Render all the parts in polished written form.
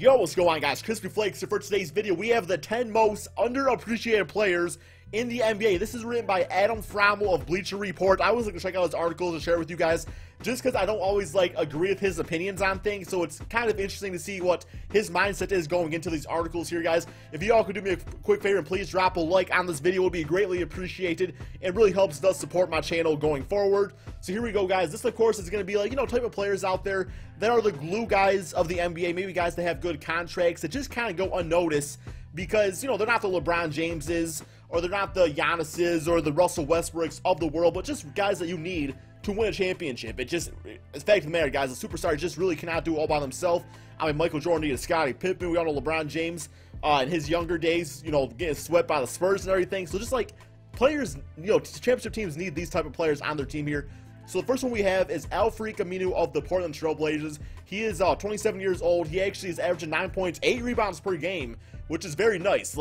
Yo, what's going on, guys? Crispy Flakes. So for today's video, we have the 10 most underappreciated players in the NBA. This is written by Al-Farouq of Bleacher Report. I was looking to check out his articles and share with you guys, just because I don't always agree with his opinions on things. So it's kind of interesting to see what his mindset is going into these articles here, guys. If you all could do me a quick favor and please drop a like on this video, it would be greatly appreciated. It really helps us support my channel going forward. So here we go, guys. This, of course, is going to be type of players out there that are the glue guys of the NBA. Maybe guys that have good contracts that just kind of go unnoticed because, they're not the LeBron Jameses, or they're not the Giannis's or the Russell Westbrooks of the world, but just guys that you need to win a championship. It's fact of the matter, guys. A superstar just really cannot do it all by themselves. I mean, Michael Jordan needed Scottie Pippen. We all know LeBron James in his younger days, getting swept by the Spurs and everything. So just players, championship teams need these type of players on their team here. So the first one we have is Al-Farouq Aminu of the Portland Trail Blazers. He is 27 years old. He actually is averaging 9 points, 8 rebounds per game, which is very nice.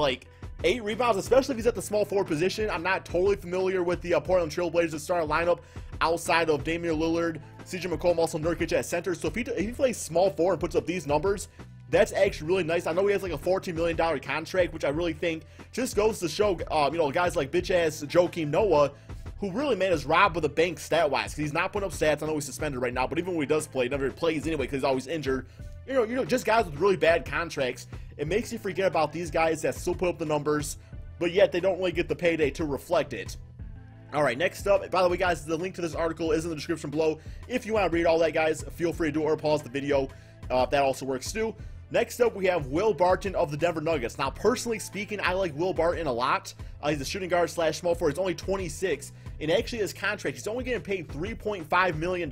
8 rebounds, especially if he's at the small forward position. I'm not totally familiar with the Portland Trail Blazers starting lineup outside of Damian Lillard, CJ McCollum, also Nurkic at center. So if he plays small forward and puts up these numbers, that's actually really nice. I know he has a $14 million contract, which I really think just goes to show, guys like bitch-ass Joakim Noah, who really, man, is robbed with a bank stat-wise, because he's not putting up stats. I know he's suspended right now, but even when he does play, he never plays anyway because he's always injured. Just guys with really bad contracts. It makes you forget about these guys that still put up the numbers, but yet they don't really get the payday to reflect it. All right, next up, by the way, guys, the link to this article is in the description below. If you want to read all that, guys, feel free to do it or pause the video. That also works too. Next up, we have Will Barton of the Denver Nuggets. Now, personally speaking, I like Will Barton a lot. He's a shooting guard / small forward. He's only 26. And actually, his contract, he's only getting paid $3.5 million,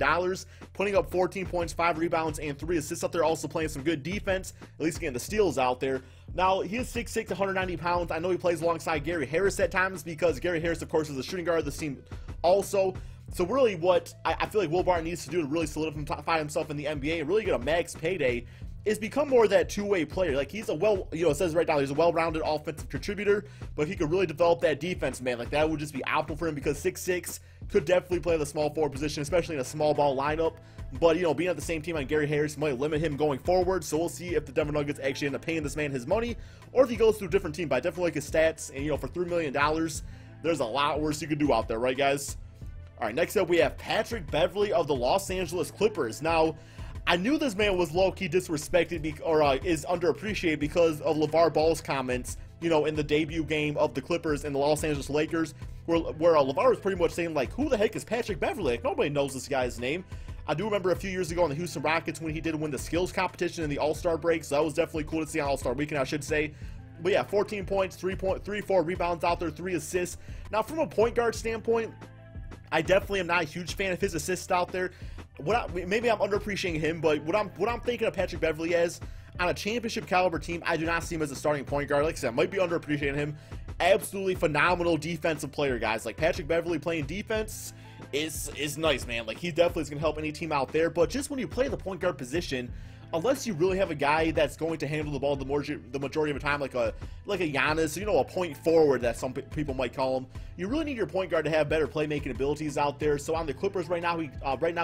putting up 14 points, 5 rebounds, and 3 assists up there. Also playing some good defense, at least getting the steals out there. Now, he is 6'6", 190 pounds. I know he plays alongside Gary Harris at times because Gary Harris, of course, is a shooting guard of the team also. So really what I feel like Will Barton needs to do to really solidify himself in the NBA and really get a max payday is become more of that two-way player. He's a it says right now, he's a well-rounded offensive contributor, but he could really develop that defense, man. That would just be optimal for him because 6'6", could definitely play the small forward position, especially in a small ball lineup. But, being at the same team on Gary Harris might limit him going forward, so we'll see if the Denver Nuggets actually end up paying this man his money, or if he goes to a different team. But I definitely like his stats, and, for $3 million, there's a lot worse you could do out there, right, guys? All right, next up, we have Patrick Beverley of the Los Angeles Clippers. Now, I knew this man was low-key disrespected or is underappreciated because of LeVar Ball's comments, in the debut game of the Clippers and the Los Angeles Lakers, where LeVar was pretty much saying, who the heck is Patrick Beverley? Nobody knows this guy's name. I do remember a few years ago in the Houston Rockets when he did win the skills competition in the All-Star break, so that was definitely cool to see on All-Star weekend, I should say. But yeah, 14 points, 4 rebounds out there, 3 assists. Now, from a point guard standpoint, I definitely am not a huge fan of his assists out there. Maybe I'm underappreciating him, but what I'm thinking of Patrick Beverley as, on a championship caliber team, I do not see him as a starting point guard. Like I said, I might be underappreciating him. Absolutely phenomenal defensive player, guys. Patrick Beverley playing defense is nice, man. He definitely is going to help any team out there. But just when you play the point guard position, unless you really have a guy that's going to handle the ball the majority of the time, like a Giannis, a point forward that some people might call him, you really need your point guard to have better playmaking abilities out there. So on the Clippers right now,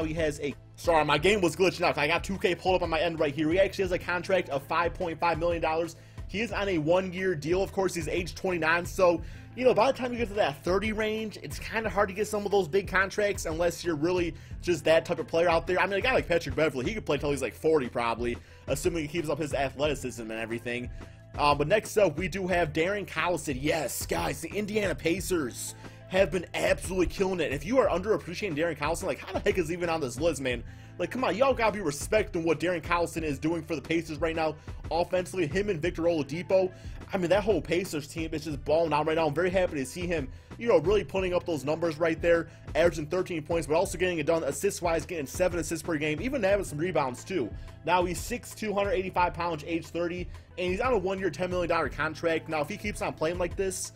he has a... Sorry, my game was glitching out. I got 2K pulled up on my end right here. He actually has a contract of $5.5 million. He is on a 1-year deal. Of course, he's age 29, so... by the time you get to that 30 range, it's kind of hard to get some of those big contracts unless you're really just that type of player out there. I mean, a guy like Patrick Beverley, he could play until he's 40 probably, assuming he keeps up his athleticism and everything. But next up, we do have Darren Collison. Yes, guys, the Indiana Pacers have been absolutely killing it. If you are underappreciating Darren Collison, how the heck is he even on this list, man? Come on, y'all gotta be respecting what Darren Collison is doing for the Pacers right now. Offensively, him and Victor Oladipo, I mean, that whole Pacers team is just balling out right now. I'm very happy to see him, really putting up those numbers right there, averaging 13 points, but also getting it done assist-wise, getting 7 assists per game, even having some rebounds, too. Now, he's 6'2", 185 pounds, age 30, and he's on a 1-year, $10 million contract. Now, if he keeps on playing like this,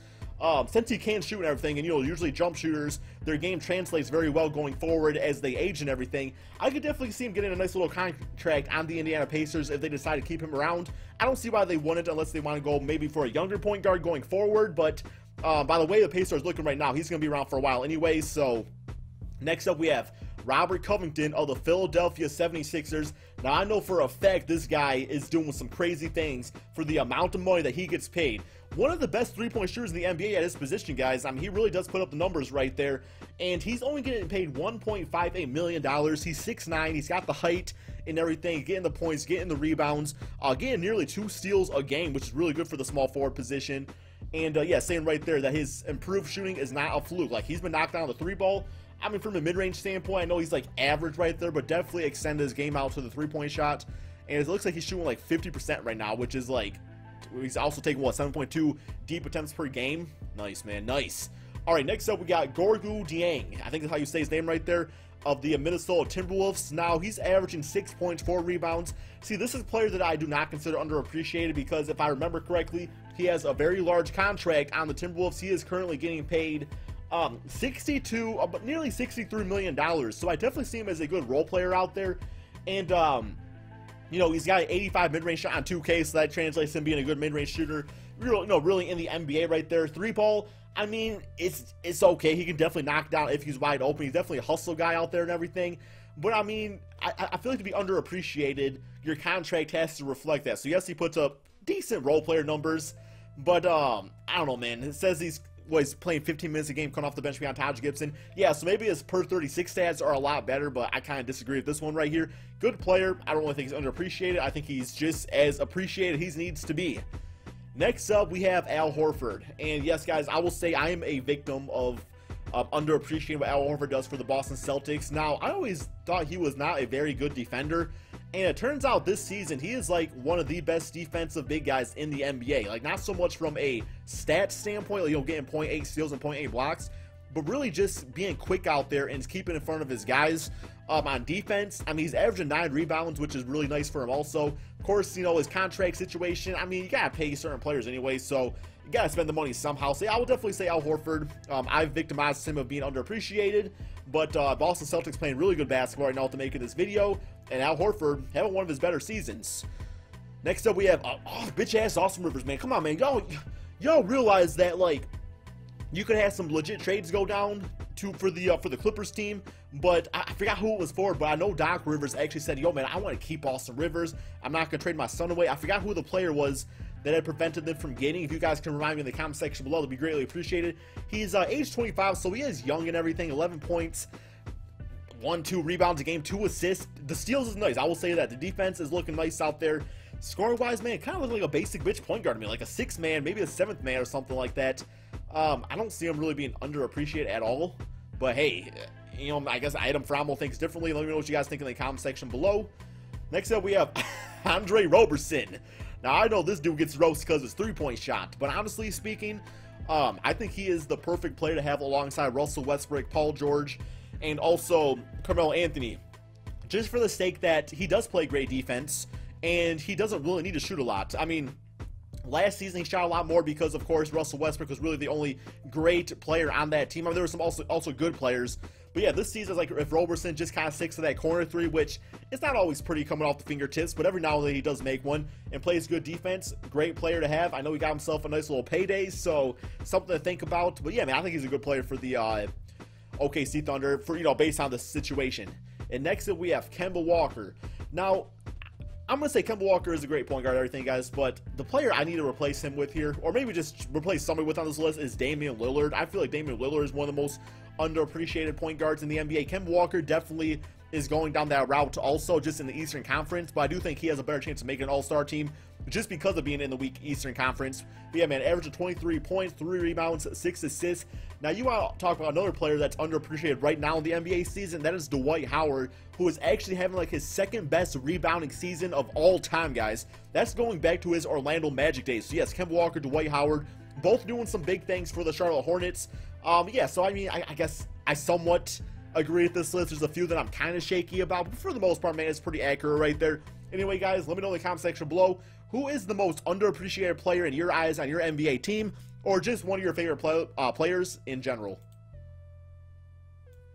since he can shoot and everything, and usually jump shooters, their game translates very well going forward as they age and everything. I could definitely see him getting a nice little contract on the Indiana Pacers if they decide to keep him around. I don't see why they wouldn't unless they want to go maybe for a younger point guard going forward, but by the way the Pacers are looking right now, he's going to be around for a while anyway. So next up we have Robert Covington of the Philadelphia 76ers. Now, I know for a fact this guy is doing some crazy things for the amount of money that he gets paid. One of the best three-point shooters in the NBA at his position, guys. I mean, he really does put up the numbers right there. And he's only getting paid $1.58 million. He's 6'9". He's got the height and everything, getting the points, getting the rebounds, getting nearly 2 steals a game, which is really good for the small forward position. And, yeah, saying right there that his improved shooting is not a fluke. Like, he's been knocked down the 3 ball. I mean, from a mid-range standpoint, I know he's, like, average right there, but definitely extend his game out to the 3-point shot. And it looks like he's shooting, like, 50% right now, which is, like, he's also taking, what, 7.2 deep attempts per game? Nice, man, nice. All right, next up, we got Gorgui Dieng. I think that's how you say his name right there, of the Minnesota Timberwolves. Now, he's averaging 6 points, 4 rebounds. See, this is a player that I do not consider underappreciated because, if I remember correctly, he has a very large contract on the Timberwolves. He is currently getting paid nearly $63 million. So I definitely see him as a good role player out there. And, you know, he's got an 85 mid-range shot on 2K, so that translates to him being a good mid-range shooter. Really in the NBA right there. 3-ball, I mean, it's okay. He can definitely knock down if he's wide open. He's definitely a hustle guy out there and everything. But, I mean, I feel like to be underappreciated, your contract has to reflect that. So, yes, he puts up decent role player numbers. But, I don't know, man. It says he's playing 15 minutes a game, coming off the bench behind Taj Gibson. Yeah, so maybe his per 36 stats are a lot better, but I kind of disagree with this one right here. Good player. I don't really think he's underappreciated. I think he's just as appreciated as he needs to be. Next up, we have Al Horford. And yes, guys, I will say I am a victim of underappreciating what Al Horford does for the Boston Celtics. Now, I always thought he was not a very good defender. And it turns out this season, he is like one of the best defensive big guys in the NBA. Like, not so much from a stat standpoint, like, getting 0.8 steals and 0.8 blocks, but really just being quick out there and keeping in front of his guys on defense. I mean, he's averaging 9 rebounds, which is really nice for him also. Of course, you know, his contract situation, I mean, you got to pay certain players anyway, so you got to spend the money somehow. So, yeah, I would definitely say Al Horford. I've victimized him of being underappreciated, but Boston Celtics playing really good basketball right now to making this video. And Al Horford having one of his better seasons. Next up, we have bitch-ass Austin Rivers, man. Come on, man. Y'all realize that, like, you could have some legit trades go down for the Clippers team, but I forgot who it was for, but I know Doc Rivers actually said, yo, man, I want to keep Austin Rivers. I'm not going to trade my son away. I forgot who the player was that had prevented them from getting. If you guys can remind me in the comment section below, that'd be greatly appreciated. He's age 25, so he is young and everything. 11 points. 1-2 rebounds a game, 2 assists. The steals is nice. I will say that. The defense is looking nice out there. Scoring-wise, man, kind of looking like a basic bitch point guard to me. Like a 6th man, maybe a 7th man or something like that. I don't see him really being underappreciated at all. But, hey, you know, I guess Adam Fromel thinks differently. Let me know what you guys think in the comment section below. Next up, we have Andre Roberson. Now, I know this dude gets roasted because of his 3-point shot. But honestly speaking, I think he is the perfect player to have alongside Russell Westbrook, Paul George, and also Carmelo Anthony, just for the sake that he does play great defense, and he doesn't really need to shoot a lot. I mean, last season he shot a lot more because, of course, Russell Westbrook was really the only great player on that team. I mean, there were some also good players, but yeah, this season, like, if Roberson just kind of sticks to that corner 3, which it's not always pretty coming off the fingertips, but every now and then he does make one and plays good defense. Great player to have. I know he got himself a nice little payday, so something to think about. But yeah, man, I think he's a good player for the OKC Thunder, for, you know, based on the situation. And next up, we have Kemba Walker. Now, I'm going to say Kemba Walker is a great point guard and everything, guys, but the player I need to replace him with here, or maybe just replace somebody with on this list, is Damian Lillard. I feel like Damian Lillard is one of the most underappreciated point guards in the NBA. Kemba Walker definitely is going down that route also, just in the Eastern Conference, but I do think he has a better chance of making an all-star team just because of being in the weak Eastern Conference. But yeah, man, average of 23 points, 3 rebounds, 6 assists. Now, you want to talk about another player that's underappreciated right now in the NBA season. That is Dwight Howard, who is actually having like his 2nd best rebounding season of all time, guys. That's going back to his Orlando Magic days. So yes, Kemba Walker, Dwight Howard, both doing some big things for the Charlotte Hornets. Yeah, so I mean, I guess I somewhat agree with this list. There's a few that I'm kind of shaky about, but for the most part, man, it's pretty accurate right there. Anyway, guys, let me know in the comment section below, who is the most underappreciated player in your eyes on your NBA team, or just one of your favorite players in general.